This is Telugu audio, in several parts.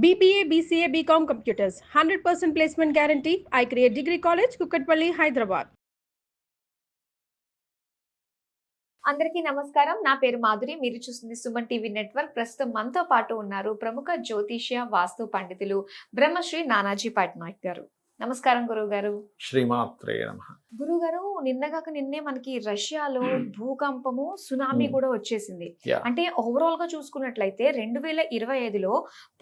BBA, BCA, BCom Computers, 100% placement guarantee. I create Degree College, Kukatpalli, Hyderabad. అందరికీ నమస్కారం. నా పేరు మాధురి. మీరు చూస్తుంది సుమన్ టీవీ నెట్వర్క్. ప్రస్తుతం మనతో పాటు ఉన్నారు ప్రముఖ జ్యోతిష్య వాస్తు పండితులు బ్రహ్మశ్రీ నానాజీ పట్నాయక్ గారు. నమస్కారం గురువు గారు. శ్రీమాత్రే నమః. గురువు గారు, నిన్నే మనకి రష్యాలో భూకంపము, సునామీ కూడా వచ్చేసింది. అంటే ఓవరాల్ గా చూసుకున్నట్లయితే 2025లో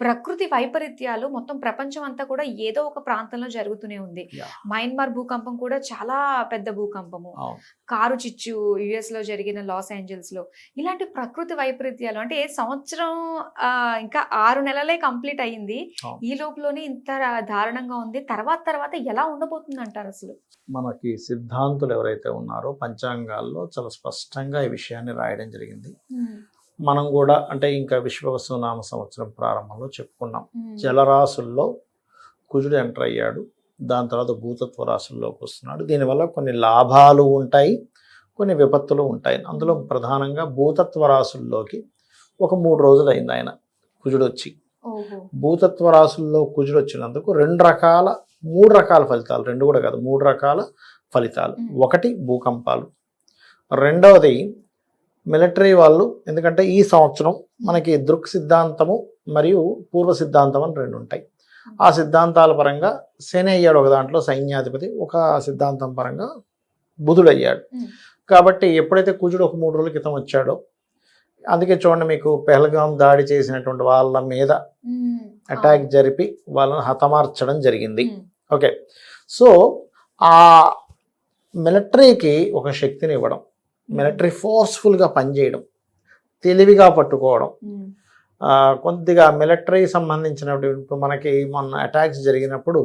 ప్రకృతి వైపరీత్యాలు మొత్తం ప్రపంచం అంతా కూడా ఏదో ఒక ప్రాంతంలో జరుగుతూనే ఉంది. మయన్మార్ భూకంపం కూడా చాలా పెద్ద భూకంపము, కారు చిచ్చు యుఎస్ లో జరిగిన లాస్ ఏంజల్స్ లో, ఇలాంటి ప్రకృతి వైపరీత్యాలు అంటే సంవత్సరం ఇంకా 6 నెలలే కంప్లీట్ అయ్యింది. ఈ లోపులోనే ఇంత దారుణంగా ఉంది. తర్వాత ఎలా ఉండబోతుంది అంటారు? అసలు మనకి సిద్ధాంతులు ఎవరైతే ఉన్నారో పంచాంగాల్లో చాలా స్పష్టంగా ఈ విషయాన్ని రాయడం జరిగింది. మనం కూడా అంటే ఇంకా విశ్వవసునామ సంవత్సరం ప్రారంభంలో చెప్పుకున్నాం. జలరాశుల్లో కుజుడు ఎంటర్ అయ్యాడు, దాని తర్వాత భూతత్వ రాశుల్లోకి వస్తున్నాడు. దీనివల్ల కొన్ని లాభాలు ఉంటాయి, కొన్ని విపత్తులు ఉంటాయి. అందులో ప్రధానంగా భూతత్వ రాశుల్లోకి ఒక 3 రోజులు అయింది ఆయన కుజుడు వచ్చి. భూతత్వ రాశుల్లో కుజుడు వచ్చినందుకు 3 రకాల ఫలితాలు, 2 కూడా కాదు 3 రకాల ఫలితాలు. ఒకటి భూకంపాలు, రెండవది మిలిటరీ వాళ్ళు, ఎందుకంటే ఈ సంవత్సరం మనకి దృక్ సిద్ధాంతము మరియు పూర్వ సిద్ధాంతం అని 2 ఉంటాయి. ఆ సిద్ధాంతాల పరంగా శని అయ్యాడు ఒక దాంట్లో సైన్యాధిపతి, ఒక సిద్ధాంతం పరంగా బుధుడు అయ్యాడు. కాబట్టి ఎప్పుడైతే కుజుడు ఒక 3 రోజుల క్రితం వచ్చాడో, అందుకే చూడండి మీకు పెహల్గాం దాడి చేసినటువంటి వాళ్ళ మీద అటాక్ జరిపి వాళ్ళని హతమార్చడం జరిగింది. ఓకే, సో ఆ మిలిటరీకి ఒక శక్తిని ఇవ్వడం, మిలిటరీ ఫోర్స్ఫుల్గా పనిచేయడం, తెలివిగా పట్టుకోవడం, కొద్దిగా మిలిటరీ సంబంధించినప్పుడు మనకి మొన్న అటాక్స్ జరిగినప్పుడు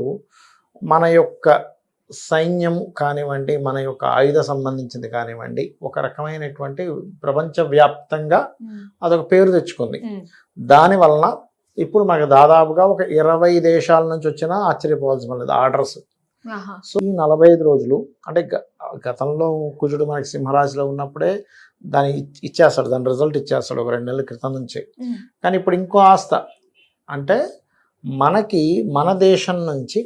మన యొక్క సైన్యం కానివ్వండి, మన యొక్క ఆయుధ సంబంధించింది కానివ్వండి, ఒక రకమైనటువంటి ప్రపంచవ్యాప్తంగా అదొక పేరు తెచ్చుకుంది. దాని వలన ఇప్పుడు మనకు దాదాపుగా ఒక 20 దేశాల నుంచి వచ్చినా ఆశ్చర్యపోవాల్సిన లేదు ఆర్డర్స్. సో ఈ 45 రోజులు అంటే గతంలో కుజుడు మనకి సింహరాశిలో ఉన్నప్పుడే దాన్ని ఇచ్చేస్తాడు, దాని రిజల్ట్ ఇచ్చేస్తాడు ఒక 2 నెలల క్రితం నుంచి. కానీ ఇప్పుడు ఇంకో ఆస్త అంటే మనకి మన దేశం నుంచి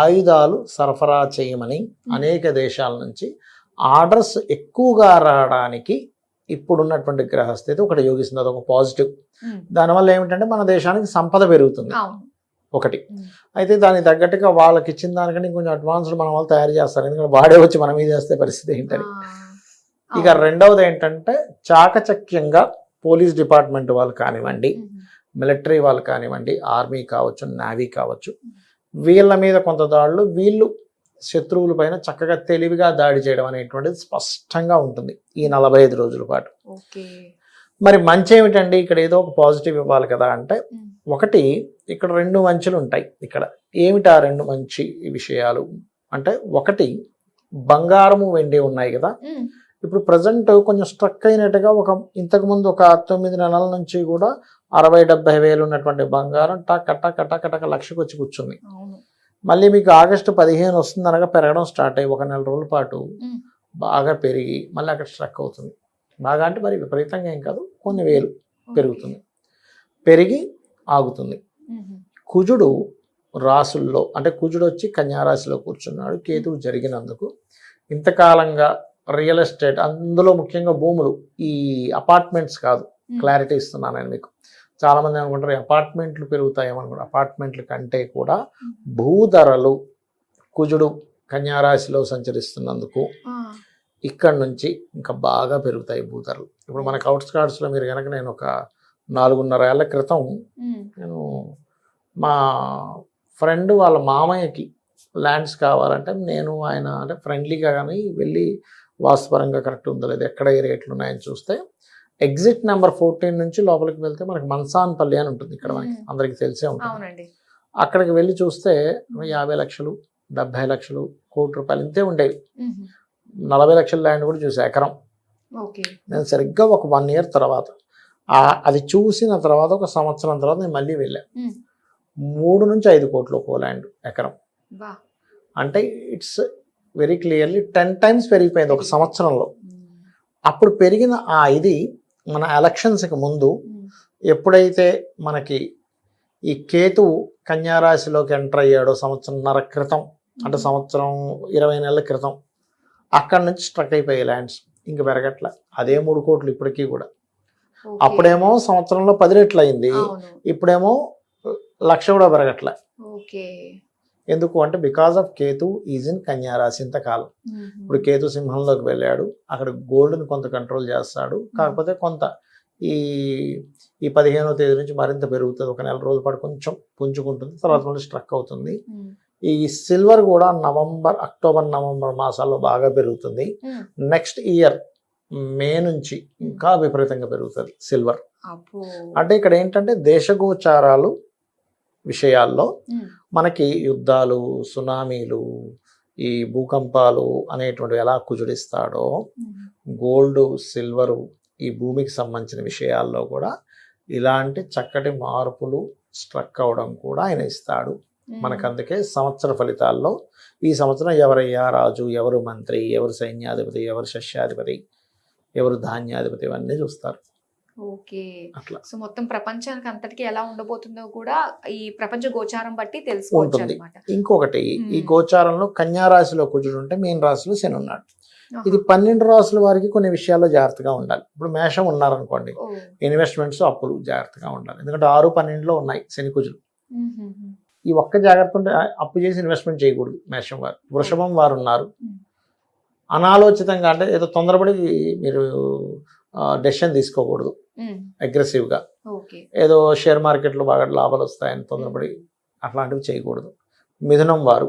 ఆయుధాలు సరఫరా చేయమని అనేక దేశాల నుంచి ఆర్డర్స్ ఎక్కువగా రావడానికి ఇప్పుడున్నటువంటి గ్రహస్థితి ఒకటి యోగిస్తుంది. అదొక పాజిటివ్. దానివల్ల ఏమిటంటే మన దేశానికి సంపద పెరుగుతుంది ఒకటి. అయితే దానికి తగ్గట్టుగా వాళ్ళకి ఇచ్చిన దానికంటే కొంచెం అడ్వాన్స్డ్ మన వాళ్ళు తయారు చేస్తారు, ఎందుకంటే వాడే వచ్చి మన మీద చేస్తే పరిస్థితి ఏంటని. ఇక రెండవది ఏంటంటే చాకచక్యంగా పోలీస్ డిపార్ట్మెంట్ వాళ్ళు కానివ్వండి, మిలిటరీ వాళ్ళు కానివ్వండి, ఆర్మీ కావచ్చు, నేవీ కావచ్చు, వీళ్ళ మీద కొంత దాడులు, వీళ్ళు శత్రువుల పైన చక్కగా తెలివిగా దాడి చేయడం అనేటువంటిది స్పష్టంగా ఉంటుంది ఈ 45 రోజుల పాటు. మరి మంచి ఏమిటండి, ఇక్కడ ఏదో ఒక పాజిటివ్ ఇవ్వాలి కదా అంటే, ఒకటి ఇక్కడ 2 మంచులు ఉంటాయి. ఇక్కడ ఏమిటి ఆ 2 మంచి విషయాలు అంటే, ఒకటి బంగారము వెండి ఉన్నాయి కదా. ఇప్పుడు ప్రజెంట్ కొంచెం స్ట్రక్ అయినట్టుగా ఇంతకుముందు ఒక 9 నెలల నుంచి కూడా 60-70 వేలు ఉన్నటువంటి బంగారం టక లక్షకు వచ్చి కూర్చుంది. మళ్ళీ మీకు ఆగస్టు 15 వస్తుంది అనగా పెరగడం స్టార్ట్ అయ్యి 1 నెల రోజుల పాటు బాగా పెరిగి మళ్ళీ అక్కడ స్ట్రక్ అవుతుంది. బాగా అంటే మరి విపరీతంగా ఏం కాదు, కొన్ని వేలు పెరుగుతుంది, పెరిగి ఆగుతుంది. కుజుడు రాసుల్లో అంటే కుజుడు వచ్చి కన్యారాశిలో కూర్చున్నాడు. కేతువు జరిగినందుకు ఇంతకాలంగా రియల్ ఎస్టేట్, అందులో ముఖ్యంగా భూములు, ఈ అపార్ట్మెంట్స్ కాదు, క్లారిటీ ఇస్తున్నాను నేను మీకు. చాలామంది అనుకుంటారు అపార్ట్మెంట్లు పెరుగుతాయేమనుకుంటారు. అపార్ట్మెంట్ల కంటే కూడా భూధరలు కుజుడు కన్యారాశిలో సంచరిస్తున్నందుకు ఇక్కడ నుంచి ఇంకా బాగా పెరుగుతాయి భూధరలు. ఇప్పుడు మనకు అవుట్స్కర్ట్స్లో మీరు కనుక, నేను ఒక 4.5 ఏళ్ల క్రితం నేను మా ఫ్రెండ్ వాళ్ళ మామయ్యకి ల్యాండ్స్ కావాలంటే నేను ఆయన అంటే ఫ్రెండ్లీగా కానీ వెళ్ళి వాస్తుపరంగా కరెక్ట్ ఉందో లేదు, ఎక్కడ ఏ రేట్లు ఉన్నాయని చూస్తే ఎగ్జిట్ నెంబర్ 14 నుంచి లోపలికి వెళ్తే మనకి మన్సాన్పల్లి అని ఉంటుంది, ఇక్కడ మనకి అందరికి తెలిసే ఉంటుంది. అక్కడికి వెళ్ళి చూస్తే 50 లక్షలు, 70 లక్షలు, ₹1,00,00,000 ఇంతే ఉండేవి. 40 లక్షల ల్యాండ్ కూడా చూసా, ఎకరం. నేను సరిగ్గా ఒక 1 ఇయర్ తర్వాత అది చూసిన తర్వాత ఒక సంవత్సరం తర్వాత నేను మళ్ళీ వెళ్ళాను. 3 నుంచి 5 కోట్లు ఒక ల్యాండ్ ఎకరం. అంటే ఇట్స్ వెరీ క్లియర్లీ 10 times పెరిగిపోయింది ఒక సంవత్సరంలో. అప్పుడు పెరిగిన ఇది మన ఎలక్షన్స్కి ముందు ఎప్పుడైతే మనకి ఈ కేతువు కన్యా రాశిలోకి ఎంటర్ అయ్యాడో సంవత్సరంన్నర క్రితం, అంటే సంవత్సరం 20 నెలల క్రితం, అక్కడి నుంచి స్ట్రక్ అయిపోయాయి ల్యాండ్స్, ఇంక పెరగట్ల. అదే 3 కోట్లు ఇప్పటికీ కూడా. అప్పుడేమో సంవత్సరంలో 10 రెట్లు అయింది, ఇప్పుడేమో 1,00,000 కూడా పెరగట్ల. ఎందుకు అంటే because of Ketu is in కన్యా రాశి ఇంతకాలం. ఇప్పుడు కేతు సింహంలోకి వెళ్ళాడు, అక్కడ గోల్డ్ని కొంత కంట్రోల్ చేస్తాడు. కాకపోతే కొంత ఈ 15వ తేదీ నుంచి మరింత పెరుగుతుంది, ఒక నెల రోజుల పాటు కొంచెం పుంజుకుంటుంది, తర్వాత మళ్ళీ స్ట్రక్ అవుతుంది. ఈ సిల్వర్ కూడా అక్టోబర్ నవంబర్ మాసాల్లో బాగా పెరుగుతుంది. నెక్స్ట్ ఇయర్ మే నుంచి ఇంకా విపరీతంగా పెరుగుతుంది సిల్వర్. అంటే ఇక్కడ ఏంటంటే దేశగోచారాలు విషయాల్లో మనకి యుద్ధాలు, సునామీలు, ఈ భూకంపాలు అనేటువంటివి ఎలా కుజుడిస్తాడో, గోల్డ్, సిల్వరు, ఈ భూమికి సంబంధించిన విషయాల్లో కూడా ఇలాంటి చక్కటి మార్పులు స్ట్రక్ అవడం కూడా ఆయన ఇస్తాడు మనకు. అందుకే సంవత్సర ఫలితాల్లో ఈ సంవత్సరం ఎవరయ్యా రాజు, ఎవరు మంత్రి, ఎవరు సైన్యాధిపతి, ఎవరు శస్యాధిపతి, ఎవరు ధాన్యాధిపతి, ఇవన్నీ చూస్తారు. ఓకే, అట్లా. సో మొత్తం ప్రపంచానికి అంతటికి ఎలా ఉండబోతుందో కూడా ఈ ప్రపంచ గోచారం బట్టి తెలుసుకోవచ్చు అన్నమాట. ఇంకొకటి, ఈ గోచారంలో కన్యా రాశిలో కుజుడు ఉంటే మీన రాశిలో శని ఉన్నాడు. ఇది 12 రాశుల వారికి కొన్ని విషయాల్లో జాగ్రత్తగా ఉండాలి. ఇప్పుడు మేషం ఉన్నారనుకోండి, ఇన్వెస్ట్మెంట్స్, అప్పులు జాగ్రత్తగా ఉండాలి. ఎందుకంటే 6, 12లో ఉన్నాయి శని కుజులు. ఈ ఒక్క జాగ్రత్త ఉంటే అప్పు చేసి ఇన్వెస్ట్మెంట్ చేయకూడదు మేషం వారు. వృషభం వారు ఉన్నారు, అనాలోచితంగా అంటే ఏదో తొందరపడి మీరు డెసిషన్ తీసుకోకూడదు అగ్రెసివ్గా. ఏదో షేర్ మార్కెట్లో బాగా లాభాలు వస్తాయని తొందరపడి అట్లాంటివి చేయకూడదు. మిథునం వారు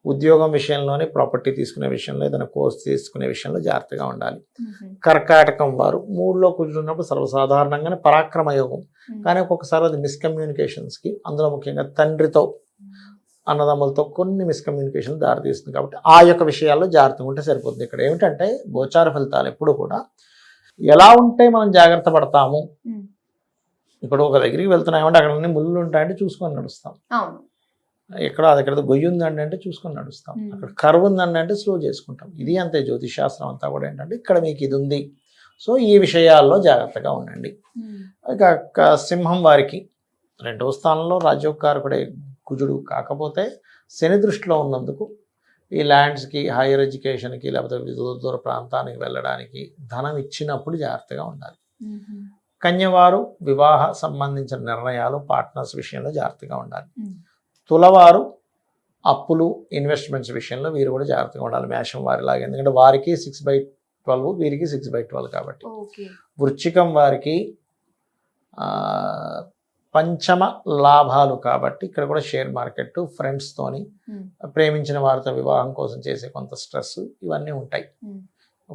ఉద్యోగం విషయంలోనే, ప్రాపర్టీ తీసుకునే విషయంలో, ఏదైనా కోర్స్ తీసుకునే విషయంలో జాగ్రత్తగా ఉండాలి. కర్కాటకం వారు 3లో కూర్చున్నప్పుడు సర్వసాధారణంగానే పరాక్రమ యోగం, కానీ ఒక్కొక్కసారి అది మిస్కమ్యూనికేషన్స్కి, అందులో ముఖ్యంగా తండ్రితో, అన్నదమ్ములతో కొన్ని మిస్కమ్యూనికేషన్ దారితీస్తుంది. కాబట్టి ఆ యొక్క విషయాల్లో జాగ్రత్తగా ఉంటే సరిపోతుంది. ఇక్కడ ఏమిటంటే గోచార ఫలితాలు ఎప్పుడు కూడా ఎలా ఉంటే మనం జాగ్రత్త పడతాము. ఇప్పుడు ఒక దగ్గరికి వెళ్తున్నామంటే అక్కడ అన్ని ముళ్ళు ఉంటాయంటే చూసుకొని నడుస్తాం. ఎక్కడ అక్కడ గొయ్యి ఉందండి అంటే చూసుకొని నడుస్తాం. అక్కడ కర్వ్ ఉందండి అంటే స్లో చేసుకుంటాం. ఇది అంతే, జ్యోతిష్ శాస్త్రం అంతా కూడా ఏంటంటే ఇక్కడ మీకు ఇది ఉంది, సో ఈ విషయాల్లో జాగ్రత్తగా ఉండండి. ఇక సింహం వారికి 2వ స్థానంలో రాజ్యోకారకుడే కుజుడు, కాకపోతే శని దృష్టిలో ఉన్నందుకు ఈ ల్యాండ్స్కి, హైయర్ ఎడ్యుకేషన్కి, లేకపోతే దూర ప్రాంతానికి వెళ్ళడానికి ధనం ఇచ్చినప్పుడు జాగ్రత్తగా ఉండాలి. కన్యవారు వివాహ సంబంధించిన నిర్ణయాలు, పార్ట్నర్స్ విషయంలో జాగ్రత్తగా ఉండాలి. తులవారు అప్పులు, ఇన్వెస్ట్మెంట్స్ విషయంలో వీరు కూడా జాగ్రత్తగా ఉండాలి మేషం వారిలాగా. ఎందుకంటే వారికి 6/12, వీరికి 6/12 కాబట్టి. వృశ్చికం వారికి పంచమ లాభాలు కాబట్టి ఇక్కడ కూడా షేర్ మార్కెట్, ఫ్రెండ్స్తోని, ప్రేమించిన వారితో వివాహం కోసం చేసే కొంత స్ట్రెస్, ఇవన్నీ ఉంటాయి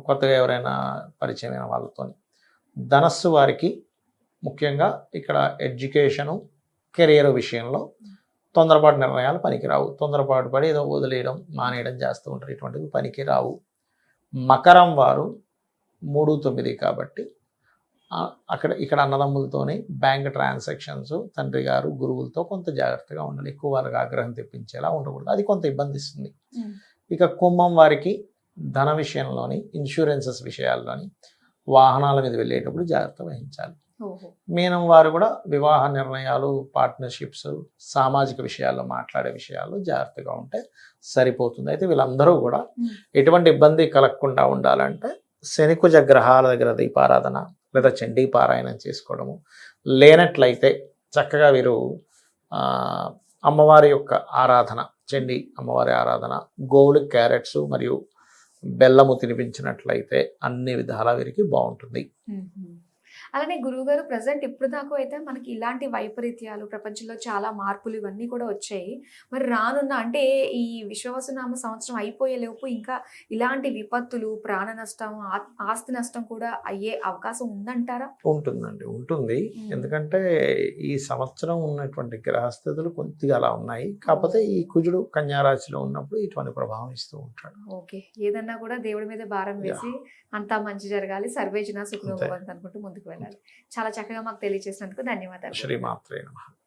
కొత్తగా ఎవరైనా పరిచయమైన వాళ్ళతో. ధనస్సు వారికి ముఖ్యంగా ఇక్కడ ఎడ్యుకేషను, కెరియర్ విషయంలో తొందరపాటు నిర్ణయాలు పనికిరావు. తొందరపాటు పడి ఏదో వదిలేయడం, మానేయడం చేస్తూ ఉంటారు, ఇటువంటివి పనికిరావు. మకరం వారు 3, 9 కాబట్టి ఇక్కడ అన్నదమ్ములతోనే బ్యాంక్ ట్రాన్సాక్షన్స్, తండ్రి గారు, గురువులతో కొంత జాగ్రత్తగా ఉండాలి. ఎక్కువ వాళ్ళకి ఆగ్రహం తెప్పించేలా ఉండకూడదు, అది కొంత ఇబ్బంది ఇస్తుంది. ఇక కుంభం వారికి ధన విషయంలోని, ఇన్సూరెన్సెస్ విషయాల్లోని, వాహనాల మీద వెళ్ళేటప్పుడు జాగ్రత్త వహించాలి. మీనం వారు కూడా వివాహ నిర్ణయాలు, పార్ట్నర్షిప్స్, సామాజిక విషయాల్లో మాట్లాడే విషయాల్లో జాగ్రత్తగా ఉంటే సరిపోతుంది. అయితే వీళ్ళందరూ కూడా ఎటువంటి ఇబ్బంది కలగకుండా ఉండాలంటే శనికుజ గ్రహాల దగ్గర దీపారాధన లేదా చండీ పారాయణం చేసుకోవడము, లేనట్లయితే చక్కగా వీరు అమ్మవారి యొక్క ఆరాధన, చండీ అమ్మవారి ఆరాధన, గోవులు క్యారెట్స్ మరియు బెల్లము తినిపించినట్లయితే అన్ని విధాలా వీరికి బాగుంటుంది. అలానే గురువుగారు, ప్రజెంట్ ఇప్పుడు దాకా అయితే మనకి ఇలాంటి వైపరీత్యాలు, ప్రపంచంలో చాలా మార్పులు ఇవన్నీ కూడా వచ్చాయి. మరి రానున్న అంటే ఈ విశ్వవసునామ సంవత్సరం అయిపోయేలోపు ఇంకా ఇలాంటి విపత్తులు, ప్రాణ నష్టం, ఆస్తి నష్టం కూడా అయ్యే అవకాశం ఉందంటారా? ఉంటుందండి, ఉంటుంది. ఎందుకంటే ఈ సంవత్సరం ఉన్నటువంటి గ్రహస్థితులు కొద్దిగా అలా ఉన్నాయి. కాకపోతే ఈ కుజుడు కన్యా రాశిలో ఉన్నప్పుడు ఇటువంటి ప్రభావం ఇస్తూ ఉంటాడు. ఓకే, ఏదన్నా కూడా దేవుడి మీద భారం వేసి అంతా మంచి జరగాలి, సర్వేజన సుఖనోభవంతు అనుకుంటూ ముందుకు వెళ్ళాలి. చాలా చక్కగా మాకు తెలియజేసినందుకు ధన్యవాదాలు. శ్రీమాత్రే నమః.